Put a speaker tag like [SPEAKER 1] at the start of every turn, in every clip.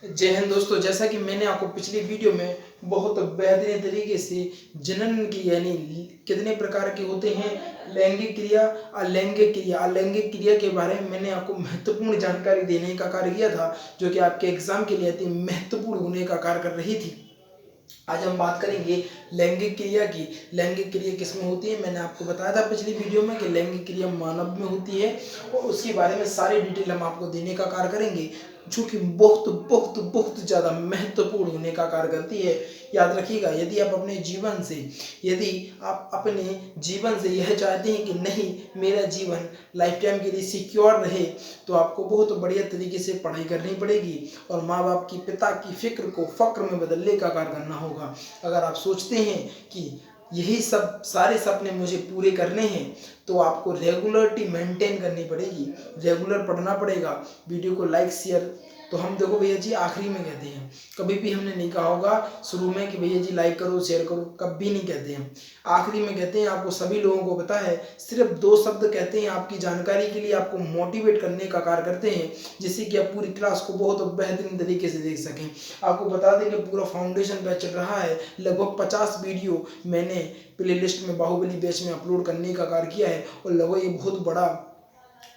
[SPEAKER 1] जय हिंद दोस्तों। जैसा कि मैंने आपको पिछली वीडियो में बहुत बेहतरीन तरीके से जनन की यानी कितने प्रकार के होते हैं, लैंगिक क्रिया, अलैंगिक क्रिया के बारे में मैंने आपको महत्वपूर्ण जानकारी देने का कार्य किया था, जो कि आपके एग्जाम के लिए अति महत्वपूर्ण होने का कार्य कर रही थी। आज हम बात करेंगे लैंगिक क्रिया की। लैंगिक क्रिया किसमें होती है? मैंने आपको बताया था पिछली वीडियो में कि लैंगिक क्रिया मानव में होती है और उसके बारे में सारी डिटेल हम आपको देने का कार्य करेंगे, जो कि बहुत बहुत बहुत ज़्यादा महत्वपूर्ण होने का कार्य करती है। याद रखिएगा, यदि आप अपने जीवन से यह चाहते हैं कि नहीं, मेरा जीवन लाइफ टाइम के लिए सिक्योर रहे, तो आपको बहुत बढ़िया तरीके से पढ़ाई करनी पड़ेगी और माँ बाप की, पिता की फिक्र को फक्र में बदलने का कार्य करना होगा। अगर आप सोचते हैं कि यही सब सारे सपने मुझे पूरे करने हैं, तो आपको रेगुलरिटी मेंटेन करनी पड़ेगी, रेगुलर पढ़ना पड़ेगा। वीडियो को लाइक शेयर तो हम देखो भैया जी आखिरी में कहते हैं, कभी भी हमने नहीं कहा होगा शुरू में कि भैया जी लाइक करो शेयर करो, कभी नहीं कहते हैं, आखिरी में कहते हैं। आपको सभी लोगों को पता है, सिर्फ 2 शब्द कहते हैं आपकी जानकारी के लिए, आपको मोटिवेट करने का कार्य करते हैं, जिससे कि आप पूरी क्लास को बहुत बेहतरीन तरीके से देख सकें। आपको बता दें कि पूरा फाउंडेशन बैच चल रहा है, लगभग 50 वीडियो मैंने प्लेलिस्ट में बाहुबली बैच में अपलोड करने का कार्य किया है और लगभग ये बहुत बड़ा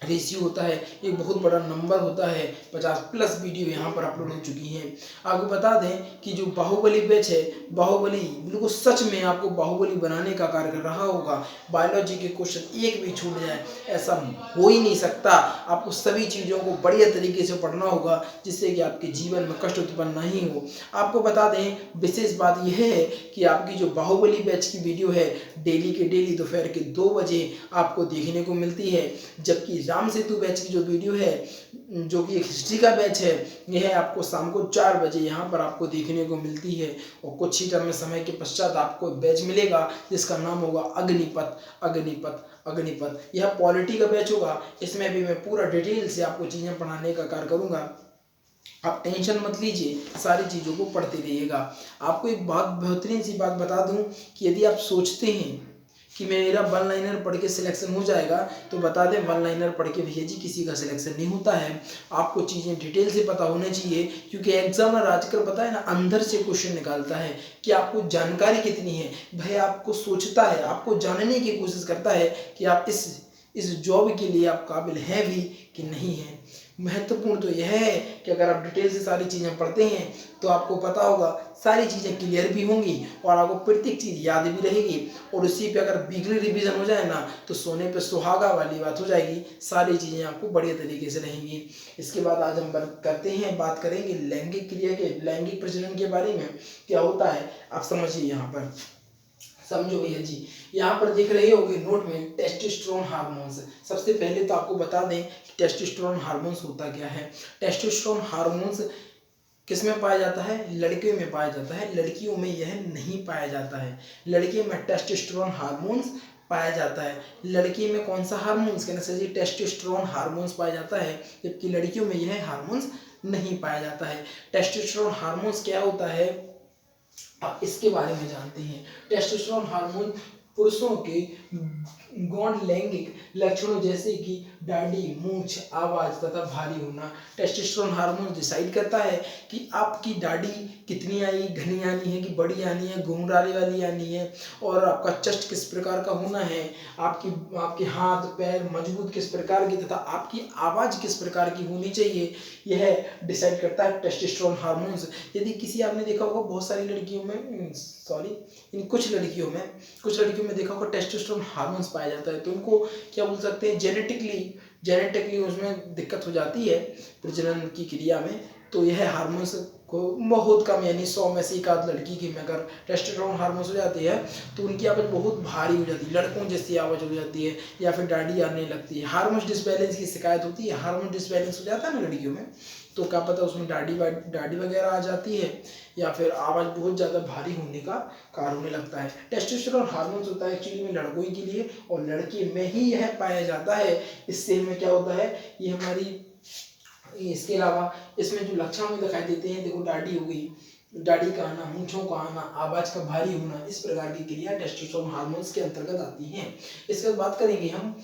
[SPEAKER 1] रेशियो होता है, एक बहुत बड़ा नंबर होता है। 50+ वीडियो यहाँ पर अपलोड हो चुकी हैं। आपको बता दें कि जो बाहुबली बैच है, बाहुबली बिल्कुल सच में आपको बाहुबली बनाने का कार्य कर रहा होगा। बायोलॉजी के क्वेश्चन एक भी छूट जाए ऐसा हो ही नहीं सकता। आपको सभी चीज़ों को बढ़िया तरीके से पढ़ना होगा, जिससे कि आपके जीवन में कष्ट उत्पन्न नहीं हो। आपको बता दें, विशेष बात यह है कि आपकी जो बाहुबली बैच की वीडियो है, डेली के डेली दोपहर के 2 बजे आपको देखने को मिलती है, जबकि राम सेतु बैच की जो वीडियो है, जो कि एक हिस्ट्री का बैच है, यह आपको शाम को 4 बजे यहाँ पर आपको देखने को मिलती है। और कुछ ही समय के पश्चात आपको बैच मिलेगा जिसका नाम होगा अग्निपथ। यह पॉलिटी का बैच होगा। इसमें भी मैं पूरा डिटेल से आपको चीज़ें पढ़ाने का कार्य करूँगा। आप टेंशन मत लीजिए, सारी चीज़ों को पढ़ते रहिएगा। आपको एक बात, बेहतरीन सी बात बता दूं कि यदि आप सोचते हैं कि मेरा 1 लाइनर पढ़ के सिलेक्शन हो जाएगा, तो बता दें 1 लाइनर पढ़ के भैया जी किसी का सिलेक्शन नहीं होता है। आपको चीज़ें डिटेल से पता होनी चाहिए, क्योंकि एग्जामिनर आजकल पता है ना, अंदर से क्वेश्चन निकालता है कि आपको जानकारी कितनी है। भाई आपको सोचता है, आपको जानने की कोशिश करता है कि आप इस जॉब के लिए आप काबिल हैं भी कि नहीं हैं। महत्वपूर्ण तो यह है कि अगर आप डिटेल से सारी चीज़ें पढ़ते हैं, तो आपको पता होगा, सारी चीज़ें क्लियर भी होंगी और आपको प्रत्येक चीज़ याद भी रहेगी। और उसी पे अगर वीकली रिवीजन हो जाए ना, तो सोने पे सुहागा वाली बात हो जाएगी। सारी चीज़ें आपको बढ़िया तरीके से रहेंगी। इसके बाद आज हम बात करेंगे लैंगिक क्रिया के, लैंगिक प्रजनन के बारे में। क्या होता है आप समझिए, यहाँ पर समझो भैया जी। यहाँ पर दिख रहे होंगे नोट में टेस्टोस्टेरोन हार्मोन्स। सबसे पहले तो आपको बता दें कि टेस्टोस्टेरोन हार्मोन्स होता क्या है। टेस्टोस्टेरोन हार्मोन्स किस में पाया जाता है? लड़कियों में पाया जाता है, लड़कियों में यह नहीं पाया जाता है। लड़कियों में टेस्टोस्टेरोन हार्मोन्स पाया जाता है। लड़की में कौन सा हार्मोन्स, कहना चाहिए टेस्टोस्टेरोन हार्मोन्स पाया जाता है, जबकि लड़कियों में यह हार्मोन्स नहीं पाया जाता है। टेस्टोस्टेरोन हार्मोन्स क्या होता है, आप इसके बारे में जानते हैं। टेस्टोस्टेरोन हार्मोन पुरुषों के गौण लैंगिक लक्षणों जैसे कि दाढ़ी, मूछ, आवाज तथा भारी होना। टेस्टोस्टेरोन हार्मोन डिसाइड करता है कि आपकी दाढ़ी कितनी आई, घनी आनी है कि बड़ी आनी है, घुंघराले वाली आनी है, और आपका चेस्ट किस प्रकार का होना है, आपके हाथ पैर मजबूत किस प्रकार की, तथा आपकी आवाज किस प्रकार की होनी चाहिए, यह डिसाइड करता है टेस्टोस्टेरोन हार्मोन्स। यदि किसी, आपने देखा होगा बहुत सारी लड़कियों में, कुछ लड़कियों में देखा होगा टेस्टोस्टेरोन हार्मोन्स पाया जाता है, तो उनको क्या बोल सकते हैं, जेनेटिकली उसमें दिक्कत हो जाती है प्रजनन की क्रिया में। तो यह हार्मोन्स को बहुत कम, यानी 100 में से 1 लड़की की में अगर टेस्टोस्टेरोन हार्मोन्स हो जाती है, तो उनकी आवाज़ बहुत भारी हो जाती है, लड़कों जैसी आवाज़ हो जाती है, या फिर दाढ़ी आने लगती है। हार्मोन डिसबैलेंस की शिकायत होती है। हार्मोन डिसबैलेंस हो जाता है ना लड़कियों में, तो क्या पता उसमें दाढ़ी वगैरह आ जाती है, या फिर आवाज़ बहुत ज़्यादा भारी होने का कारण होने लगता है। टेस्टोस्टेरोन हार्मोन्स होता है एक्चुअली में लड़कों के लिए, और लड़के में ही यह पाया जाता है। इससे हमें क्या होता है, ये हमारी, इसके अलावा इसमें जो लक्षण हमें दिखाई देते हैं, देखो दाढ़ी हो गई, दाढ़ी का आना, मूंछों का आना, आवाज का भारी होना, इस प्रकार की क्रिया टेस्टोस्टेरोन हार्मोन्स के अंतर्गत आती हैं। इसके बाद बात करेंगे हम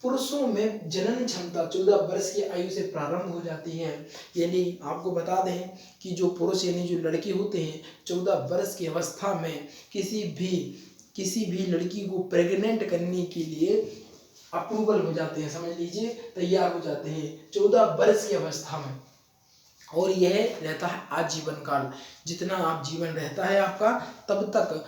[SPEAKER 1] पुरुषों में जनन क्षमता 14 वर्ष की आयु से प्रारंभ हो जाती है। यानी आपको बता दें कि जो पुरुष यानी जो लड़के होते हैं 14 वर्ष की अवस्था में किसी भी लड़की को प्रेग्नेंट करने के लिए अप्रूवल हो जाते हैं, समझ लीजिए तैयार हो जाते हैं 14 वर्ष की अवस्था में। और यह रहता है आजीवन काल, जितना आप जीवन रहता है आपका तब तक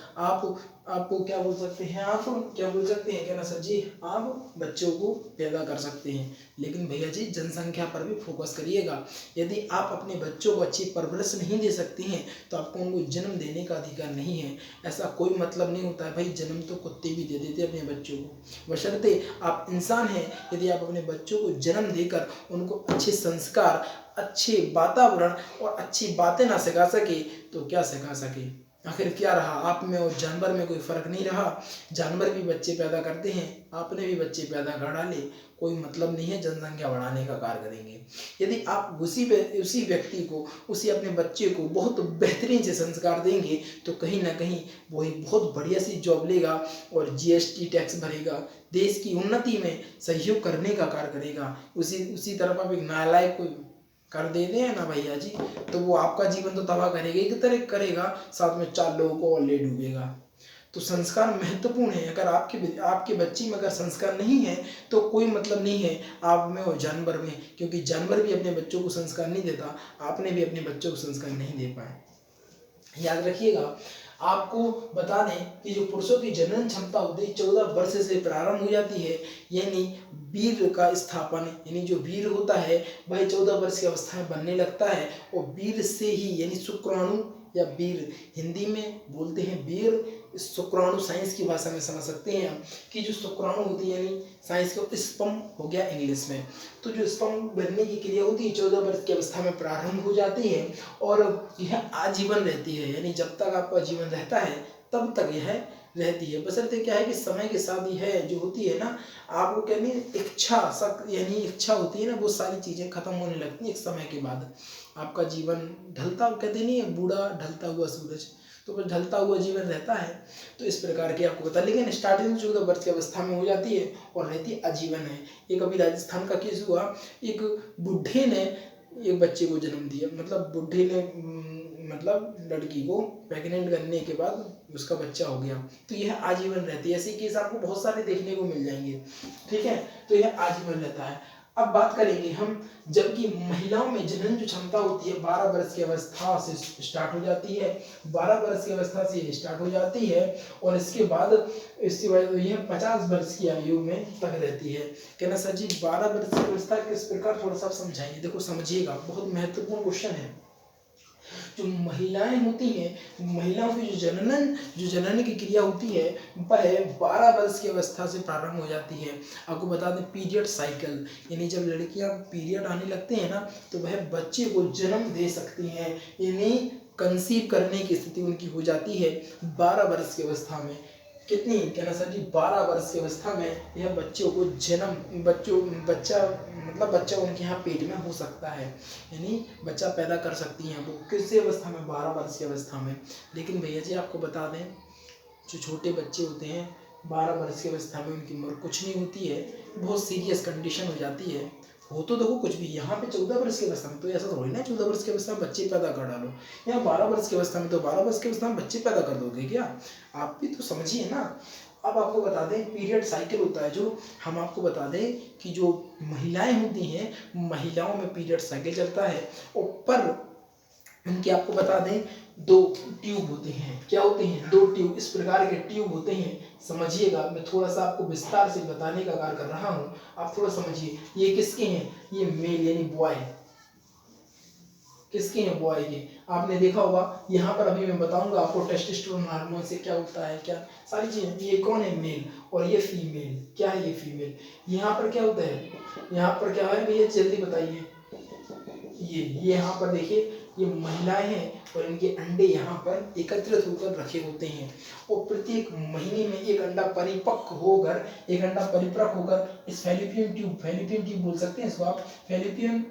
[SPEAKER 1] आपको क्या बोल सकते हैं, आप क्या बोल सकते हैं, क्या ना सर जी, आप बच्चों को पैदा कर सकते हैं। लेकिन भैया जी जनसंख्या पर भी फोकस करिएगा। यदि आप अपने बच्चों को अच्छी परवरिश नहीं दे सकती हैं तो आपको उनको जन्म देने का अधिकार नहीं है। ऐसा कोई मतलब नहीं होता है भाई, जन्म तो कुत्ते भी दे देते अपने बच्चों को, बशर्ते आप इंसान हैं। यदि आप अपने बच्चों को जन्म देकर उनको अच्छे संस्कार, अच्छे वातावरण और अच्छी बातें ना सिखा सके तो क्या सिखा सके, आखिर क्या रहा आप में और जानवर में? कोई फर्क नहीं रहा। जानवर भी बच्चे पैदा करते हैं, आपने भी बच्चे पैदा कर डाले, कोई मतलब नहीं है जनसंख्या बढ़ाने का कार्य करेंगे। यदि आप उसी व्यक्ति को, उसी अपने बच्चे को बहुत बेहतरीन से संस्कार देंगे तो कहीं ना कहीं वो एक बहुत बढ़िया सी जॉब लेगा और जीएसटी टैक्स भरेगा, देश की उन्नति में सहयोग करने का कार्य करेगा। उसी तरफ आप एक नालायक को कर देते हैं ना भैया जी, तो वो आपका जीवन तो तबाह करेगा ही तरह करेगा, साथ में 4 लोगों को और ले डूबेगा। तो संस्कार महत्वपूर्ण है। अगर आपके बच्चे में अगर संस्कार नहीं है तो कोई मतलब नहीं है आप में और जानवर में, क्योंकि जानवर भी अपने बच्चों को संस्कार नहीं देता, आपने भी अपने बच्चों को संस्कार नहीं दे पाए। याद रखिएगा। आपको बता दें कि जो पुरुषों की जनन क्षमता होती है 14 वर्ष से प्रारंभ हो जाती है। यानी वीर्य का स्थापन, यानी जो वीर्य होता है वह 14 वर्ष की अवस्था में बनने लगता है। और वीर्य से ही यानी शुक्राणु या वीर्य, हिंदी में बोलते हैं वीर्य, शुक्राणु साइंस की भाषा में समझ सकते हैं हम कि जो शुक्राणु होती है यानी साइंस का स्पर्म हो गया इंग्लिश में। तो जो स्पर्म बनने की क्रिया होती है 14 वर्ष की अवस्था में प्रारंभ हो जाती है और यह आजीवन रहती है। यानी जब तक आपका जीवन रहता है तब तक यह रहती है। बशर्ते क्या है कि समय के साथ यह जो होती है ना, आपको कहनी यानी इच्छा होती है ना, वो सारी चीजें खत्म होने लगती है एक समय के बाद। आपका जीवन ढलता, कहते नहीं है बूढ़ा ढलता हुआ सूरज, तो बस ढलता हुआ जीवन रहता है। तो इस प्रकार के आपको पता, लेकिन स्टार्टिंग 14 वर्ष की अवस्था में हो जाती है और रहती आजीवन है। एक अभी राजस्थान का केस हुआ, एक बुढ़े ने एक बच्चे को जन्म दिया, मतलब बुढ़े ने लड़की को प्रेग्नेंट करने के बाद उसका बच्चा हो गया, तो यह आजीवन रहती है। ऐसे केस आपको बहुत सारे देखने को मिल जाएंगे, ठीक है। तो यह आजीवन रहता है। अब बात करेंगे हम, जबकि महिलाओं में जनन जो क्षमता होती है 12 वर्ष की अवस्था से स्टार्ट हो जाती है, 12 वर्ष की अवस्था से स्टार्ट हो जाती है और इसके बाद यह 50 वर्ष की आयु में तक रहती है। कहना सर जी 12 वर्ष की अवस्था किस प्रकार, थोड़ा सा समझाइए। देखो समझिएगा, बहुत महत्वपूर्ण क्वेश्चन है। जो महिलाएं होती हैं, महिलाओं की जो जनन की क्रिया होती है वह 12 वर्ष की अवस्था से प्रारंभ हो जाती है। आपको बता दें पीरियड साइकिल, यानी जब लड़कियां पीरियड आने लगते हैं ना तो वह बच्चे को जन्म दे सकती हैं, यानी कंसीव करने की स्थिति उनकी हो जाती है 12 वर्ष की अवस्था में। कितनी, कहना सर जी 12 वर्ष की अवस्था में यह बच्चों को बच्चा उनके यहाँ पेट में हो सकता है, यानी बच्चा पैदा कर सकती हैं वो किस अवस्था में, 12 वर्ष की अवस्था में। लेकिन भैया जी आपको बता दें जो छोटे बच्चे होते हैं 12 वर्ष की अवस्था में उनकी उम्र कुछ नहीं होती है, बहुत सीरियस कंडीशन हो जाती है। हो तो देखो कुछ भी, यहाँ पे 14 वर्ष की अवस्था में तो ऐसा थोड़ी ना 14 वर्ष की अवस्था में बच्चे पैदा कर डालो, यहाँ 12 वर्ष की अवस्था में, तो 12 वर्ष की अवस्था में बच्चे पैदा कर दोगे क्या? आप भी तो समझिए ना। अब आपको बता दें पीरियड साइकिल होता है, जो हम आपको बता दें कि जो महिलाएं होती हैं, महिलाओं में पीरियड साइकिल चलता है। ऊपर उनके आपको बता दें 2 ट्यूब होते हैं, क्या होते हैं, 2 ट्यूब, इस प्रकार के ट्यूब होते हैं। समझिएगा, मैं थोड़ा सा आपको विस्तार से बताने का कार्य कर रहा हूँ, आप थोड़ा समझिए। ये किसके हैं, ये मेल यानी बॉय, किसके हैं, बॉय के। आपने देखा होगा, यहाँ पर अभी मैं बताऊंगा आपको टेस्टोस्टेरोन हार्मोन से क्या होता है, क्या सारी चीजें। ये कौन है, मेल, और ये फीमेल, क्या है ये फीमेल। यहाँ पर क्या होता है, यहाँ पर क्या है भैया जल्दी बताइए। ये यहाँ पर देखिए, ये महिलाएं हैं और इनके अंडे यहाँ पर एकत्रित होकर रखे होते हैं और प्रत्येक महीने में एक अंडा परिपक्व होकर, एक अंडा परिपक्व होकर इस फैलोपियन ट्यूब बोल सकते हैं इसको आप, फैलोपियन,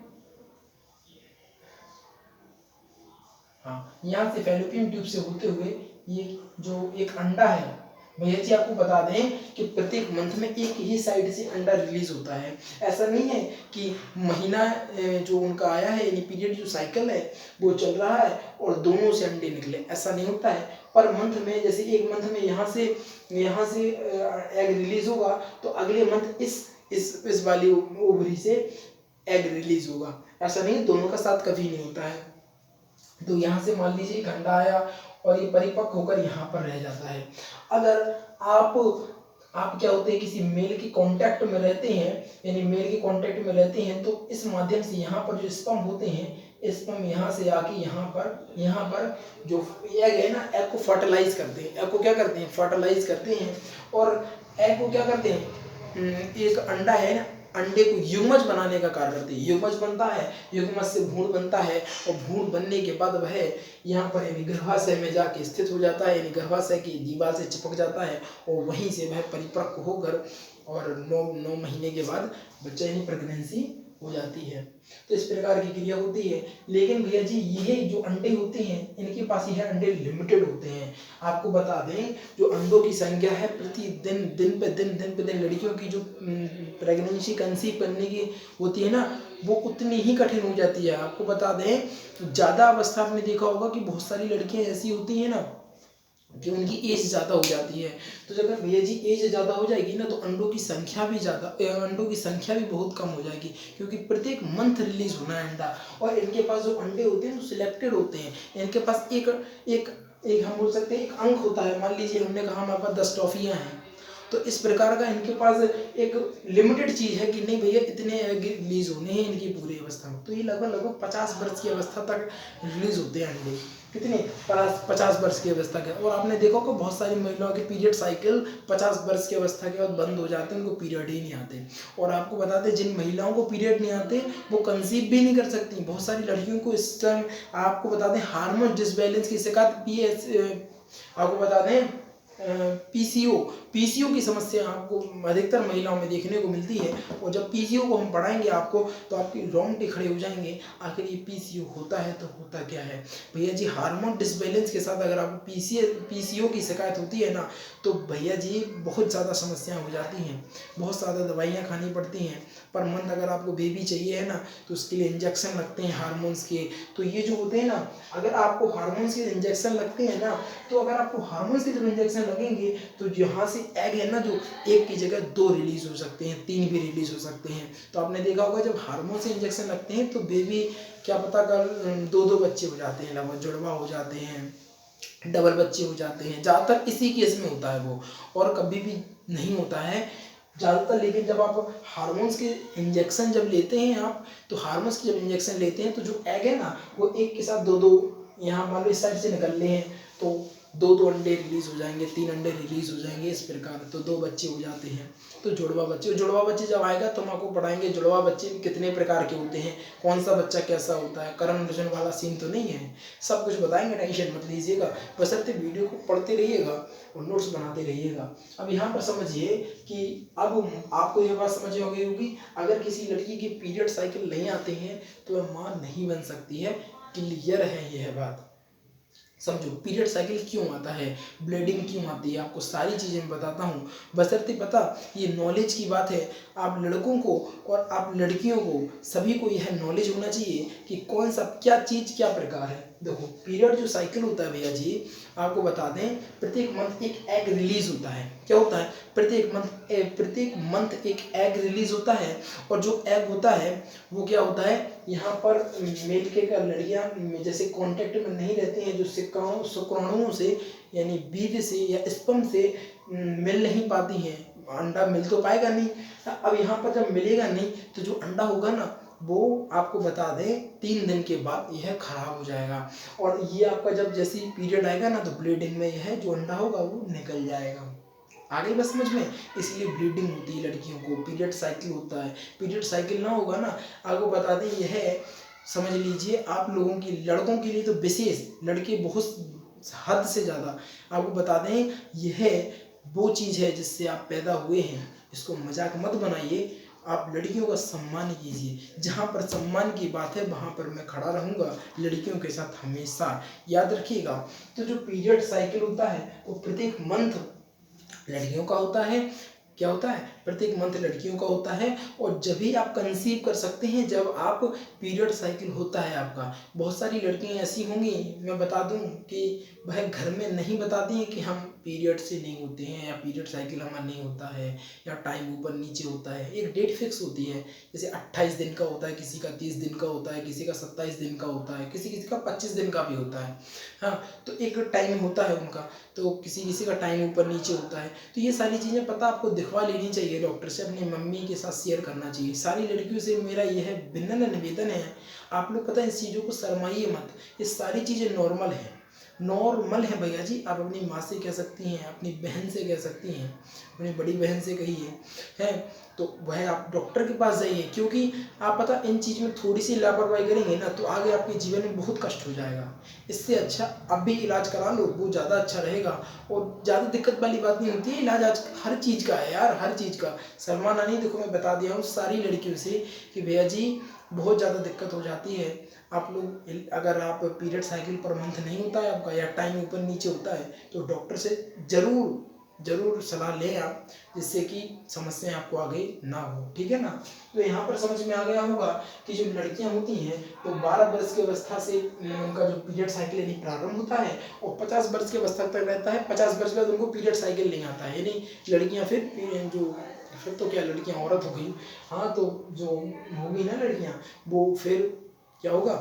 [SPEAKER 1] हाँ, यहाँ से फैलोपियन ट्यूब से होते हुए ये जो एक अंडा है, भैया जी आपको बता दें कि प्रत्येक मंथ में एक ही साइड से अंडा रिलीज होता है। ऐसा नहीं है कि महीना जो उनका आया है यानी पीरियड जो साइकिल है वो चल रहा है और दोनों से अंडे निकले, ऐसा नहीं होता है। पर मंथ में जैसे एक मंथ में यहाँ से एग रिलीज होगा तो अगले मंथ इस वाली ओवरी से एग रिलीज होगा, ऐसा नहीं, दोनों का साथ कभी नहीं होता है। तो यहाँ से मान लीजिए एक अंडा आया और ये परिपक्व होकर यहाँ पर रह जाता है। अगर आप क्या होते हैं किसी मेल के कांटेक्ट में रहते हैं, यानी मेल के कांटेक्ट में रहते हैं, तो इस माध्यम से यहाँ पर जो स्पर्म होते हैं, स्पर्म यहाँ से आके यहाँ पर जो एग है ना, एग को फर्टिलाइज करते हैं। एग को क्या करते हैं? फर्टिलाइज करते हैं। और एग को क्या करते हैं? एक अंडा है ना, अंडे को युग्मज बनाने का कार्य करते हैं। युग्मज बनता है, युग्मज से भ्रूण बनता है और भ्रूण बनने के बाद वह यहाँ पर यानी गर्भाशय में जाके स्थित हो जाता है, यानी गर्भाशय की दीवार से चिपक जाता है और वहीं से वह परिपक्व होकर और 9 महीने के बाद बच्चा यानी प्रेगनेंसी हो जाती है। तो इस प्रकार की क्रिया होती है। लेकिन भैया जी ये जो अंडे होते हैं इनके पास यह अंडे लिमिटेड होते हैं। आपको बता दें जो अंडों की संख्या है प्रतिदिन दिन पे दिन लड़कियों की जो प्रेगनेंसी कंसीव करने की होती है ना, वो उतनी ही कठिन हो जाती है। आपको बता दें ज़्यादा अवस्था आपने देखा होगा कि बहुत सारी लड़कियां ऐसी होती हैं ना कि उनकी एज ज़्यादा हो जाती है। तो जब भैया जी एज ज़्यादा हो जाएगी ना तो अंडों की संख्या भी बहुत कम हो जाएगी, क्योंकि प्रत्येक मंथ रिलीज होना है अंडा। और इनके पास जो अंडे होते हैं वो सिलेक्टेड होते हैं। इनके पास एक हम बोल सकते हैं एक अंक होता है। मान लीजिए हमने कहा हमारे पास 10 टॉफियाँ हैं, तो इस प्रकार का इनके पास एक लिमिटेड चीज़ है कि नहीं भैया इतने रिलीज होने हैं इनकी पूरी अवस्था में। तो ये लगभग 50 वर्ष की अवस्था तक रिलीज होते हैं अंडे। कितने? 50 वर्ष की अवस्था के। और आपने देखा कि बहुत सारी महिलाओं के पीरियड साइकिल 50 वर्ष की अवस्था के बाद बंद हो जाते हैं, उनको पीरियड ही नहीं आते। और आपको बता दें जिन महिलाओं को पीरियड नहीं आते वो कंसीव भी नहीं कर सकती। बहुत सारी लड़कियों को इस टाइम आपको बता दें हार्मोन डिसबैलेंस की शिकायत आपको बता दें पीसीओ की समस्या आपको अधिकतर महिलाओं में देखने को मिलती है। और जब पीसीओ को हम पढ़ाएंगे आपको तो आपके रोंगटे खड़े हो जाएंगे, आखिर ये पीसीओ होता है तो होता क्या है। भैया जी हार्मोन डिसबैलेंस के साथ अगर आपको पीसीओ की शिकायत होती है ना तो भैया जी बहुत ज़्यादा समस्याएं हो जाती हैं, बहुत ज़्यादा दवाइयाँ खानी पड़ती हैं। पर मंथ अगर आपको बेबी चाहिए है ना तो उसके लिए इंजेक्शन लगते हैं हार्मोन्स के। तो ये जो होते हैं ना, अगर आपको हार्मोन्स के इंजेक्शन लगते हैं ना, तो अगर आपको हार्मोन्स के जब इंजेक्शन लगेंगे तो यहाँ से एग है ना जो एक की जगह 2 रिलीज हो सकते हैं, 3 भी रिलीज हो सकते हैं। तो आपने देखा होगा जब हार्मोन से इंजेक्शन लगते हैं तो बेबी क्या पता कर 2 बच्चे हो जाते हैं, लगभग जुड़वा हो जाते हैं, डबल बच्चे हो जाते हैं। ज़्यादातर इसी केस में होता है वो, और कभी भी नहीं होता है ज़्यादातर। लेकिन जब आप हार्मोन्स के इंजेक्शन जब लेते हैं आप, तो हार्मोन्स के जब इंजेक्शन लेते हैं तो जो एग है ना वो एक के साथ 2 यहाँ मान लो इस साइड से निकल रहे हैं तो 2 अंडे रिलीज हो जाएंगे, 3 अंडे रिलीज हो जाएंगे इस प्रकार। तो 2 बच्चे हो जाते हैं। तो जुड़वा बच्चे जब आएगा तो हम आपको पढ़ाएंगे जुड़वा बच्चे कितने प्रकार के होते हैं, कौन सा बच्चा कैसा होता है, करण वजन वाला सीन तो नहीं है, सब कुछ बताएंगे, टेंशन मत लीजिएगा। बशर्ते वीडियो को पढ़ते रहिएगा और नोट्स बनाते रहिएगा। अब यहाँ पर समझिए कि अब आपको यह बात समझ में गई होगी, अगर किसी लड़की के पीरियड साइकिल नहीं आते हैं तो वह माँ नहीं बन सकती है। क्लियर है यह बात? समझो पीरियड साइकिल क्यों आता है, ब्लीडिंग क्यों आती है, आपको सारी चीज़ें मैं बताता हूँ। बशर्ते पता ये नॉलेज की बात है, आप लड़कों को और आप लड़कियों को सभी को यह नॉलेज होना चाहिए कि कौन सा क्या चीज़ क्या प्रकार है। देखो पीरियड जो साइकिल होता है भैया जी आपको बता दें प्रत्येक मंथ एक एग रिलीज होता है। क्या होता है? प्रत्येक मंथ एक एग रिलीज होता है। और जो एग होता है वो क्या होता है, यहाँ पर मेल के का लड़कियाँ जैसे कांटेक्ट में नहीं रहती हैं, जो शुक्राणुओं से यानी बीज से या स्पर्म से मिल नहीं पाती हैं, अंडा मिल तो पाएगा नहीं। अब यहाँ पर जब मिलेगा नहीं तो जो अंडा होगा ना वो आपको बता दें 3 दिन के बाद यह खराब हो जाएगा। और ये आपका जब जैसे पीरियड आएगा ना तो ब्लीडिंग में यह जो अंडा होगा वो निकल जाएगा। आगे बस समझ में, इसलिए ब्लीडिंग होती है लड़कियों को, पीरियड साइकिल होता है। पीरियड साइकिल ना होगा ना, आपको बता दें यह समझ लीजिए आप लोगों की लड़कों के लिए तो विशेष, लड़के बहुत हद से ज़्यादा, आपको बता दें यह वो चीज़ है जिससे आप पैदा हुए हैं, इसको मजाक मत बनाइए। आप लड़कियों का सम्मान कीजिए, जहाँ पर सम्मान की बात है वहाँ पर मैं खड़ा रहूँगा लड़कियों के साथ हमेशा, याद रखिएगा। तो जो पीरियड साइकिल होता है वो प्रत्येक मंथ लड़कियों का होता है, क्या होता है, प्रत्येक मंथ लड़कियों का होता है। और जब भी आप कंसीव कर सकते हैं जब आप पीरियड साइकिल होता है आपका। बहुत सारी लड़कियां ऐसी होंगी, मैं बता दूं कि वह घर में नहीं बताती हैं कि हम पीरियड से नहीं होते हैं या पीरियड साइकिल हमारा नहीं होता है या टाइम ऊपर नीचे होता है। एक डेट फिक्स होती है, जैसे 28 दिन का होता है, किसी का 30 दिन का होता है, किसी का 27 दिन का होता है, किसी किसी का 25 दिन का भी होता है। हाँ, तो एक टाइम होता है उनका, तो किसी किसी का टाइम ऊपर नीचे होता है। तो ये सारी चीज़ें पता आपको दिखवा लेनी चाहिए डॉक्टर से, अपनी मम्मी के साथ शेयर करना चाहिए। सारी लड़कियों से मेरा यह विनम्र निवेदन है, आप लोग पता है इस चीज़ों को शर्माइए मत, ये सारी चीज़ें नॉर्मल है, नॉर्मल है भैया जी। आप अपनी माँ से कह सकती हैं, अपनी बहन से कह सकती हैं, अपनी बड़ी बहन से कहिए, है तो वह आप डॉक्टर के पास जाइए। क्योंकि आप पता इन चीज़ में थोड़ी सी लापरवाही करेंगे ना तो आगे आपके जीवन में बहुत कष्ट हो जाएगा। इससे अच्छा अब भी इलाज करा लो, वो ज़्यादा अच्छा रहेगा। और ज़्यादा दिक्कत वाली बात नहीं होती है, इलाज आज हर चीज़ का है यार, हर चीज़ का। शर्माना नहीं, देखो मैं बता दिया हूँ सारी लड़कियों से कि भैया जी बहुत ज़्यादा दिक्कत हो जाती है। आप लोग अगर आप पीरियड साइकिल पर मंथ नहीं होता है आपका या टाइम ऊपर नीचे होता है तो डॉक्टर से ज़रूर ज़रूर सलाह लें आप, जिससे कि समस्याएं आपको आगे ना हो, ठीक है ना। तो यहाँ पर समझ में आ गया होगा कि जो लड़कियां होती हैं तो 12 वर्ष की अवस्था से उनका जो पीरियड साइकिल यानी प्रारंभ होता है और 50 वर्ष की अवस्था तक रहता है। 50 वर्ष के बाद उनको पीरियड साइकिल नहीं आता है, यानी लड़कियां फिर तो क्या लड़कियां औरत हो गई, हाँ तो जो होगी ना लड़कियां वो फिर क्या होगा,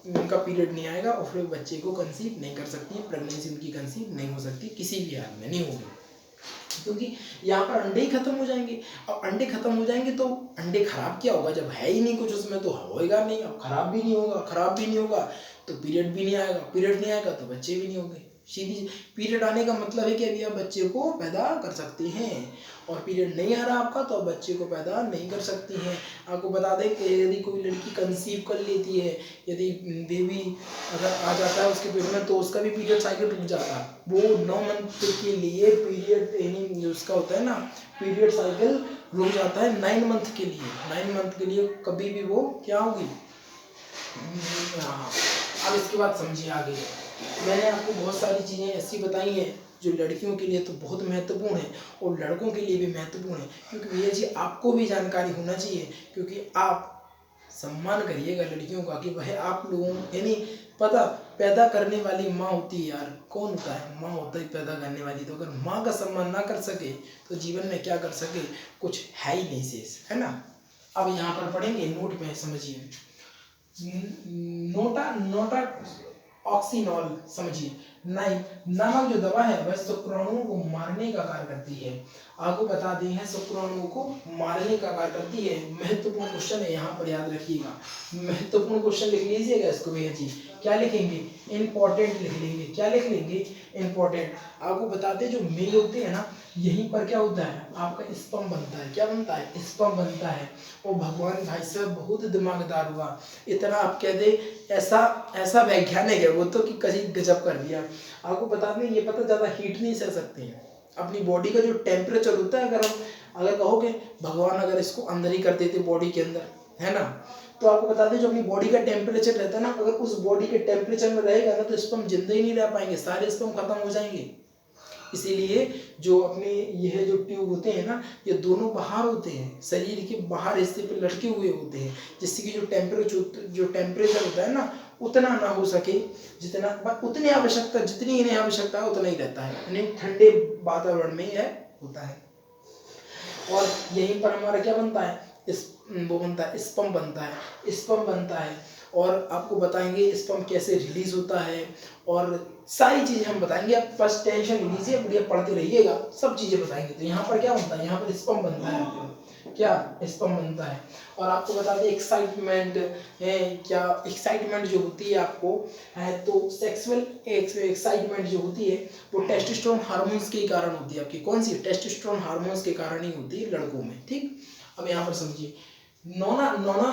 [SPEAKER 1] उनका पीरियड नहीं आएगा और फिर बच्चे को कंसीव नहीं कर सकती हैं, प्रेगनेंसी उनकी कंसीव नहीं हो सकती, किसी भी हाल में नहीं होगी। क्योंकि यहाँ पर अंडे ही खत्म हो जाएंगे। अब अंडे खत्म हो जाएंगे तो अंडे खराब क्या होगा, जब है ही नहीं कुछ उसमें तो होएगा नहीं, अब खराब भी नहीं होगा, खराब भी नहीं होगा तो पीरियड भी नहीं आएगा, पीरियड नहीं आएगा तो बच्चे भी नहीं होंगे। सीधी पीरियड आने का मतलब है कि अभी आप बच्चे को पैदा कर सकते हैं, और पीरियड नहीं आ रहा आपका तो आप बच्चे को पैदा नहीं कर सकती हैं। आपको बता दें कि यदि कोई लड़की कंसीव कर लेती है, यदि बेबी अगर आ जाता है उसके पेट में तो उसका भी पीरियड साइकिल रुक जाता है। वो 9 मंथ के लिए पीरियड यानी उसका होता है ना पीरियड साइकिल रुक जाता है 9 मंथ के लिए, 9 मंथ के लिए कभी भी वो क्या होगी। हाँ, अब इसके बाद समझिए आगे। मैंने आपको बहुत सारी चीज़ें ऐसी बताई हैं जो लड़कियों के लिए तो बहुत महत्वपूर्ण है और लड़कों के लिए भी महत्वपूर्ण है, क्योंकि भैया जी आपको भी जानकारी होना चाहिए, क्योंकि आप सम्मान करिएगा लड़कियों का कि वह आप लोगों यानी पता पैदा करने वाली माँ होती है यार, कौन होता है, माँ होता है पैदा करने वाली। तो अगर माँ का सम्मान ना कर सके तो जीवन में क्या कर सके, कुछ है ही नहीं शेष, है ना। अब यहाँ पर पढ़ेंगे नोट में, समझिए नोटा नोटा ऑक्सीनॉल, समझिए नामक जो दवा है वह शुक्राणुओं को मारने का कार्य करती है। आपको बता दें है शुक्राणुओं को मारने का कार्य करती है। महत्वपूर्ण क्वेश्चन है, यहाँ पर याद रखिएगा, महत्वपूर्ण क्वेश्चन लिख लीजिएगा इसको भैया जी। क्या लिखेंगे, इंपॉर्टेंट लिख लेंगे, क्या लिख लेंगे, इंपॉर्टेंट। आपको बताते जो मेल होते हैं ना यहीं पर क्या होता है आपका स्पर्म बनता है, क्या बनता है, स्पर्म बनता है। और भगवान भाई साहब बहुत दिमागदार हुआ, इतना आप कह दे ऐसा ऐसा वैज्ञानिक है वो तो कि कहीं गजब कर दिया। आपको बता दें ये पता ज़्यादा हीट नहीं सह सकते हैं, अपनी बॉडी का जो टेम्परेचर होता है अगर कहोगे भगवान अगर इसको अंदर ही कर देते बॉडी के अंदर, है ना, तो आपको बता दें जो अपनी बॉडी का टेम्परेचर रहता है ना, अगर उस बॉडी के टेम्परेचर में रहेगा ना तो स्पर्म जिंदा ही नहीं रह पाएंगे, सारे स्पर्म खत्म हो जाएंगे। इसीलिए जो अपने यह जो ट्यूब होते हैं ना ये दोनों बाहर होते हैं, शरीर के बाहर हिस्से पे लटके हुए होते हैं, जिससे कि जो टेम्परेचर होता है ना उतना ना हो सके, जितना उतनी आवश्यकता जितनी इन्हें आवश्यकता है उतना ही रहता है, यानी ठंडे वातावरण में यह होता है। और यहीं पर हमारा क्या बनता है, वो बनता है स्पर्म बनता है, स्पर्म बनता है। और आपको बताएंगे स्पर्म कैसे रिलीज होता है और सारी चीजें हम बताएंगे, आप बस टेंशन नहीं लीजिए, बढ़िया पढ़ते रहिएगा, सब चीजें बताएंगे। तो यहाँ पर क्या बनता है, यहाँ पर स्पर्म बनता है, आपको क्या स्पर्म बनता है। और आपको बता दें एक्साइटमेंट है, क्या एक्साइटमेंट जो होती है आपको है तो सेक्सुअल एक्साइटमेंट जो होती है वो टेस्टोस्टेरोन हार्मोन्स के कारण होती है। आपकी कौन सी, टेस्टोस्टेरोन हार्मोन्स के कारण ही होती है लड़कों में, ठीक। अब यहाँ पर समझिए नोना नोना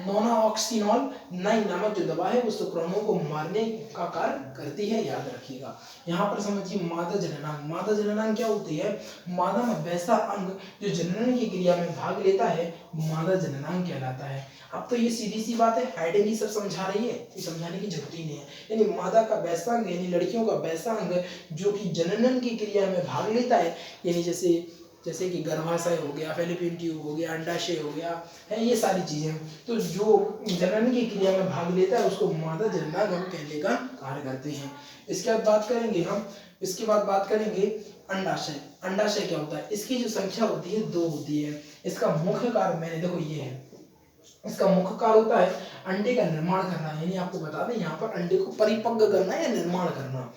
[SPEAKER 1] नोनाऑक्सिनॉल 9 नामक जो दवा है वो शुक्राणुओं को मारने का कार्य करती है, याद रखिएगा। यहाँ पर समझिए मादा जननांग। मादा जननांग क्या होती है? मादा में वैसा अंग जो जनन की क्रिया में भाग लेता है मादा जननांग कहलाता है। अब तो ये सीधी सी बात है, हाइडेन ही सब समझा रही है, ये समझाने की जरूरत ही नहीं है। यानी मादा का वैसा अंग यानी लड़कियों का वैसा अंग जो कि जनन की क्रिया में भाग लेता है, यानी जैसे कि गर्भाशय हो गया, फैलोपियन ट्यूब हो गया, अंडाशय हो गया है, ये सारी चीजें तो जो जनन की क्रिया में भाग लेता है उसको मादा जननांग हम कहने का कार्य करते हैं। इसके बाद बात करेंगे अंडाशय। अंडाशय क्या होता है? इसकी जो संख्या होती है 2 होती है। इसका मुख्य कार्य मैंने देखो ये है, इसका मुख्य कार्य होता है अंडे का निर्माण करना। यानी आपको बता दें यहाँ पर अंडे को परिपक्व करना या निर्माण करना,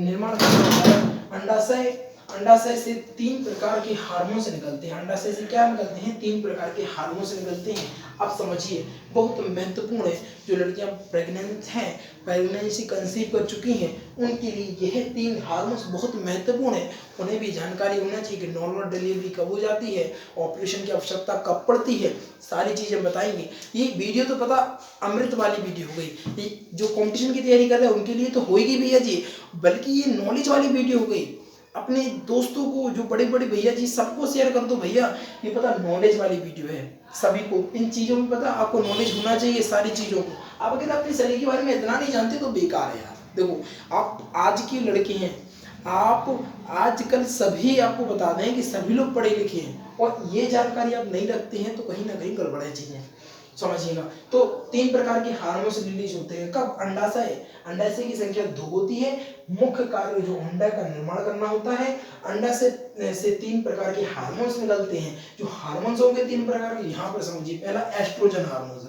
[SPEAKER 1] निर्माण करना। अंडाशय से 3 प्रकार के हार्मोन्स निकलते हैं। अंडाशय से क्या निकलते हैं? 3 प्रकार के हार्मोन्स निकलते हैं। अब समझिए बहुत महत्वपूर्ण है, जो लड़कियां प्रेग्नेंट हैं, प्रेगनेंसी कंसीव कर चुकी हैं, उनके लिए यह 3 हार्मोन्स बहुत महत्वपूर्ण है। उन्हें भी जानकारी होना चाहिए कि नॉर्मल डिलीवरी कब हो जाती है, ऑपरेशन की आवश्यकता कब पड़ती है, सारी चीजें बताएंगे। ये वीडियो तो पता अमृत वाली वीडियो हो गई, ये जो कंपटीशन की तैयारी कर रहे हैं उनके लिए तो होगी भैया जी, बल्कि ये नॉलेज वाली वीडियो हो गई। अपने दोस्तों को जो बड़े बड़े भैया जी सबको शेयर कर दो भैया, ये पता नॉलेज वाली वीडियो है। सभी को इन चीजों में पता आपको नॉलेज होना चाहिए, सारी चीजों को। आप अगर अपने शरीर के बारे में इतना नहीं जानते तो बेकार है यार। देखो आप आज की लड़के हैं, आप आजकल सभी आपको बता दें कि सभी लोग पढ़े लिखे हैं और ये जानकारी आप नहीं रखते हैं तो कहीं ना कहीं गड़बड़ है चीजें, समझिएगा। तो 3 प्रकार के हार्मोन्स रिलीज होते हैं। कब? अंडाशय की संख्या 2 होती है। मुख्य कार्य जो अंडा का निर्माण करना होता है। अंडाशय से 3 प्रकार के हार्मोन्स निकलते हैं। जो हार्मोन्स होंगे 3 प्रकार के, यहाँ पर समझिए। पहला एस्ट्रोजन हार्मोन्स।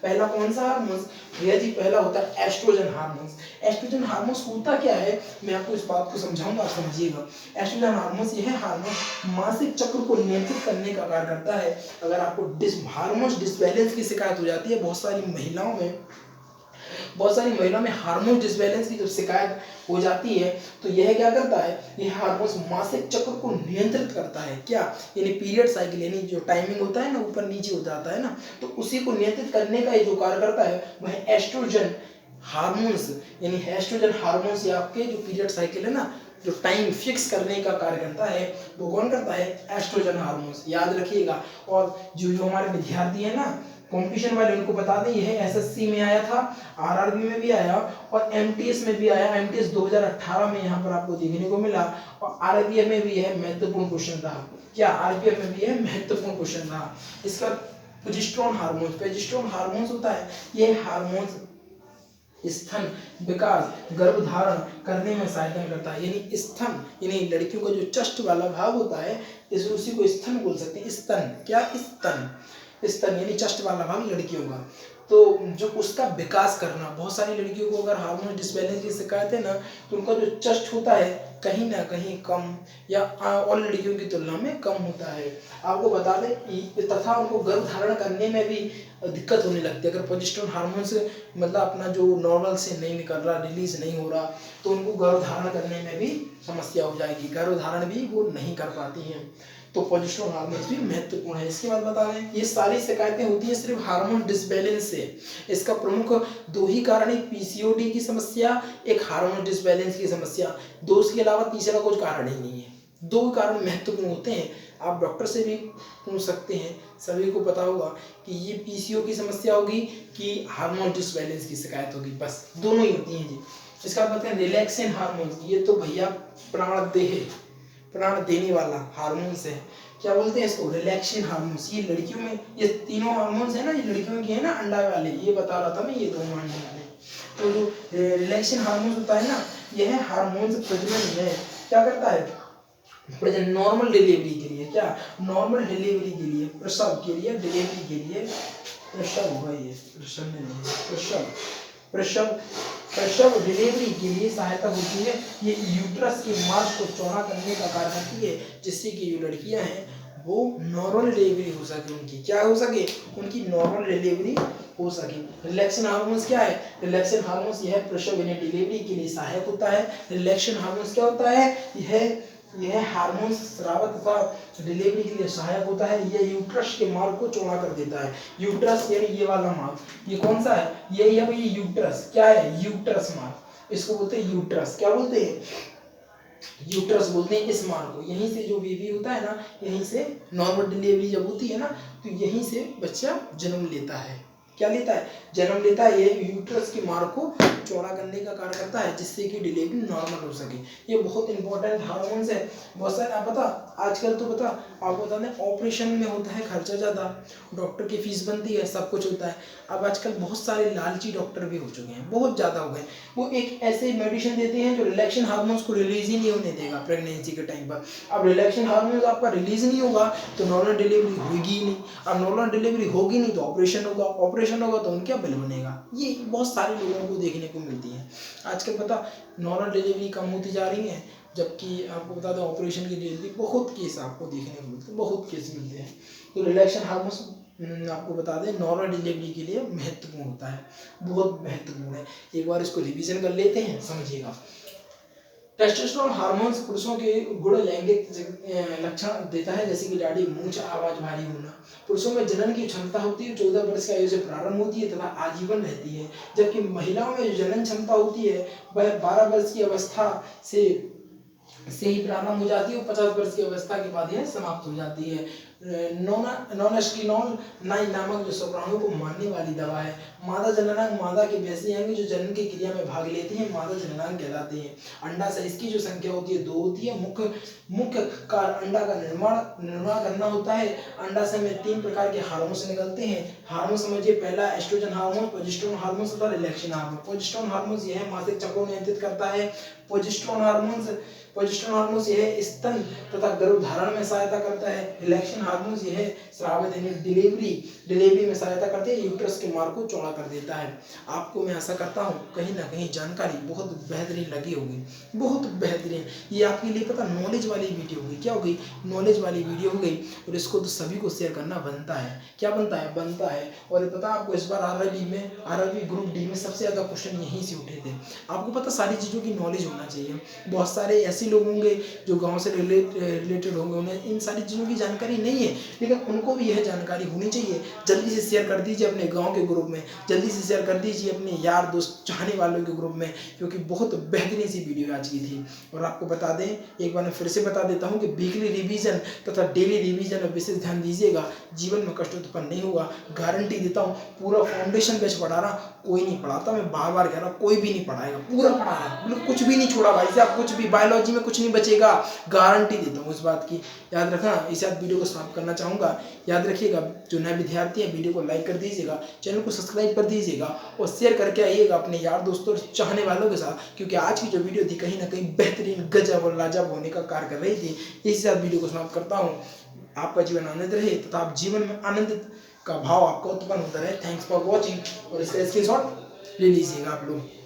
[SPEAKER 1] पहला कौन सा हार्मोन्स भैया जी? पहला होता है एस्ट्रोजन हार्मोन्स। एस्ट्रोजन हार्मोन्स होता क्या है मैं आपको इस बात को समझाऊंगा, आप समझिएगा। एस्ट्रोजन हार्मोन्स यह हार्मोन मासिक चक्र को नियंत्रित करने का कार्य करता है। अगर आपको हार्मोन्स डिसबैलेंस की शिकायत हो जाती है, बहुत सारी महिलाओं में हार्मोन डिसबैलेंस की जब शिकायत हो जाती है तो यह क्या करता है? यह हार्मोन्स मासिक चक्र को नियंत्रित करता है। क्या? यानी पीरियड साइकिल, यानी जो टाइमिंग होता है ना, ऊपर नीचे हो जाता है ना, तो उसी को नियंत्रित करने का जो कार्य करता है वह एस्ट्रोजन हार्मोन्स, यानी एस्ट्रोजन हार्मोन्स या आपके जो पीरियड साइकिल है ना, जो टाइम फिक्स करने का कार्य करता है, वो कौन करता है? एस्ट्रोजन हार्मोन्स, याद रखिएगा। और जो हमारे विद्यार्थी है ना कंपटीशन वाले, उनको बता दें यह एसएससी में आया था, आरआरबी में भी आया और एमटीएस में भी आया। एमटीएस 2018 में यहाँ पर आपको देखने को मिला और आरपीएफ में भी यह महत्वपूर्ण क्वेश्चन था। क्या? आरपीएफ में भी यह महत्वपूर्ण क्वेश्चन था। इसका प्रोजेस्टेरोन हार्मोन्स होता है, यह हार्मोन्स स्तन विकास, गर्भधारण करने में सहायता करता है। यानी स्तन, यानी लड़कियों का जो चस्ट वाला भाग होता है, इस उसी को स्तन बोल सकते हैं। स्तन क्या? स्तन यानी चस्ट वाला भाग लड़कियों का, तो जो उसका विकास करना। बहुत सारी लड़कियों को अगर हार्मोन डिसबैलेंस की शिकायत है ना, तो उनका जो चस्ट होता है कहीं ना कहीं कम या और लड़कियों की तुलना में कम होता है। आपको बता दें तथा उनको गर्भधारण करने में भी दिक्कत होने लगती है। अगर प्रोजेस्टेरोन हार्मोन से मतलब अपना जो नॉर्मल से नहीं निकल रहा, रिलीज नहीं हो रहा, तो उनको गर्भधारण करने में भी समस्या हो जाएगी, गर्भधारण भी वो नहीं कर पाती हैं। तो प्रोजेस्टेरोन हार्मोन भी महत्वपूर्ण है। इसके बाद बता दें ये सारी शिकायतें होती है सिर्फ हार्मोन डिसबैलेंस से। इसका प्रमुख 2 ही कारण है, पीसीओडी की समस्या, एक हार्मोन डिसबैलेंस की समस्या। 2 के अलावा तीसरा कुछ कारण ही नहीं है। 2 कारण महत्वपूर्ण होते हैं। आप डॉक्टर से भी पूछ सकते हैं, सभी को पता होगा कि ये पीसीओ की समस्या होगी कि हार्मोन डिसबैलेंस की शिकायत होगी, बस दोनों ही होती हैं जी। इसका बाद बताते हैं रिलैक्सिन हार्मोन। ये तो भैया प्राण देने वाला हार्मोन्स है। क्या बोलते हैं इसको? Relaxin hormones. ये लड़कियों में ये तीनों हार्मोन्स है ना, ये लड़कियों के हैं ना, अंडा वाले, ये बता रहा था मैं, ये दोनों अंडे वाले। तो जो रिलैक्सिन हार्मोन्स होता है ना, यह हार्मोन्स प्रजनन में क्या करता है? नॉर्मल डिलीवरी के लिए, क्या? नॉर्मल डिलीवरी के लिए, प्रसव के लिए, डिलीवरी के लिए, प्रसव होगा ये, प्रसव डिलीवरी के लिए सहायता होती है। ये यूट्रस के मार्ग को चौड़ा करने का कार्य करती है, जिससे कि जो लड़कियां हैं वो नॉर्मल डिलीवरी हो सके, उनकी क्या हो सके? उनकी नॉर्मल डिलीवरी हो सके। रिलैक्सिन हार्मोन्स क्या है? रिलैक्सिन हार्मोन्स यह प्रसव यानी डिलीवरी के लिए सहायक होता है। रिलैक्सिन हार्मोन्स क्या होता है? यह यह हार्मोन स्राव तथा डिलीवरी के लिए सहायक होता है। यह यूट्रस के मार्ग को चौड़ा कर देता है। यूट्रस यानी ये वाला मार्ग, ये कौन सा है, यही है भाई यूट्रस। क्या है, यूट्रस मार्ग, इसको बोलते हैं यूट्रस। क्या बोलते हैं, यूट्रस बोलते हैं इस मार्ग को। यहीं से जो बेबी होता है ना, यहीं से नॉर्मल डिलीवरी जब होती है ना, तो यहीं से बच्चा जन्म लेता है। क्या लेता है, जन्म लेता है। ये यूट्रस के मार्ग को चौड़ा करने का कार्य करता है, जिससे कि डिलीवरी नॉर्मल हो सके। ये बहुत इंपॉर्टेंट हार्मोन्स है। बहुत सारे आप पता, आजकल तो पता आपको बता दें, ऑपरेशन में होता है खर्चा ज़्यादा, डॉक्टर की फीस बनती है, सब कुछ होता है। अब आजकल बहुत सारे लालची डॉक्टर भी हो चुके हैं, बहुत ज़्यादा हो गए। वो एक ऐसे मेडिसिन देते हैं जो रिलैक्शन हार्मोन्स को रिलीज ही नहीं होने देगा प्रेगनेंसी के टाइम पर। अब रिलैक्शन हार्मोन्स आपका रिलीज नहीं होगा तो नॉर्मल डिलीवरी होगी ही नहीं। अब नॉर्मल डिलीवरी होगी नहीं तो ऑपरेशन होगा, ऑपरेशन होगा तो उनका बिल बनेगा। ये बहुत सारे लोगों को देखने को मिलती है आजकल। पता नॉर्मल डिलीवरी कम होती जा रही है, जबकि आपको बता दें ऑपरेशन की डिलीवरी बहुत केस आपको देखने को मिलते हैं, बहुत केस मिलते हैं। तो रिलैक्शन हार्मोन्स आपको बता दें नॉर्मल डिलीवरी के लिए महत्वपूर्ण होता है, बहुत महत्वपूर्ण है। एक बार इसको रिवीजन कर लेते हैं, समझिएगा। टेस्टोस्टेरोन हार्मोन्स पुरुषों के गुण लैंगिक लक्षण देता है, जैसे कि दाढ़ी, मूंछ, आवाज भारी होना। पुरुषों में जनन की क्षमता होती है 14 वर्ष की आयु से प्रारंभ होती है तथा आजीवन रहती है, जबकि महिलाओं में जो जनन क्षमता होती है वह 12 वर्ष की अवस्था से ही प्रारंभ हो जाती है और 50 वर्ष की अवस्था के बाद यह समाप्त हो जाती है। नॉनस्टिनॉल नामक जो शुक्राणु को मारने वाली दवा है। मादा जननांग मादा के वैसे अंग जो जनन की क्रिया में भाग लेते हैं मादा जननांग कहलाते हैं। अंडा से इसकी जो संख्या होती है 2 होती है। मुख्य कार्य अंडा का निर्माण करना होता है। अंडा से में 3 प्रकार के हार्मोन्स निकलते हैं। हार्मोन समझिए, पहला एस्ट्रोजन हार्मोन, प्रोजेस्टेरोन हार्मोन तथा रिलैक्सेशन हार्मोन। प्रोजेस्टेरोन हार्मोन यह मासिक चक्र को नियंत्रित करता है। प्रोजेस्टेरोन हार्मोन यह स्तन तथा गर्भधारण में सहायता करता है। रिलैक्सेशन हार्मोन यह स्राव यानी डिलीवरी में सहायता करते हैं, यूट्रस के मार्ग को चौड़ा कर देता है। आपको मैं आशा करता हूँ कहीं ना कहीं जानकारी बहुत बेहतरीन लगी होगी, बहुत बेहतरीन। ये आपके लिए पता नॉलेज वाली वीडियो होगी। क्या हो गई, नॉलेज वाली वीडियो हो गई। और इसको तो सभी को शेयर करना बनता है। क्या बनता है, बनता है। और पता आपको इस बार आरआरबी ग्रुप डी में सबसे ज्यादा क्वेश्चन यहीं से उठे थे। आपको पता सारी चीजों की नॉलेज होना चाहिए। बहुत सारे ऐसे लोग होंगे जो गांव से रिलेटेड होंगे, उन्हें इन सारी चीज़ों की जानकारी नहीं है, लेकिन उनको भी यह जानकारी होनी चाहिए। जल्दी से शेयर कर दीजिए अपने गांव के ग्रुप में, जल्दी से शेयर कर दीजिए अपने यार दोस्त चाहने वालों के ग्रुप में, क्योंकि बहुत बेहतरीन सी वीडियो आज की थी। और आपको बता दें, एक बार मैं फिर से बता देता हूँ कि वीकली रिवीजन तथा डेली रिवीजन में विशेष ध्यान दीजिएगा, जीवन में कष्ट उत्पन्न नहीं होगा। गारंटी देता हूँ, पूरा फाउंडेशन बैच पढ़ा रहा, कोई नहीं पढ़ाता, मैं बार बार कह रहा हूँ, कोई भी नहीं पढ़ाएगा, पूरा पढ़ा रहा है, मतलब कुछ भी नहीं छोड़ा भाई साहब, कुछ भी। बायोलॉजी में कुछ नहीं बचेगा, गारंटी देता हूँ इस बात की। याद रखना। इस साथ वीडियो को समाप्त करना चाहूँगा। याद रखिएगा, जो नए विद्यार्थी है वीडियो को लाइक कर दीजिएगा, चैनल को सब्सक्राइब कर दीजिएगा और शेयर करके आइएगा अपने यार दोस्तों और चाहने वालों के साथ, क्योंकि आज की जो वीडियो थी कहीं ना कहीं बेहतरीन, गजब और लाजवाब होने का कार्य कर रही थी। इसी साथ वीडियो को समाप्त करता हूँ। आपका जीवन आनंद रहे तथा आप जीवन में आनंदित का भाव आपका उत्पन्न होता रहे। Thanks for watching. और इसका स्क्रीनशॉट ले लीजिएगा आप लोग।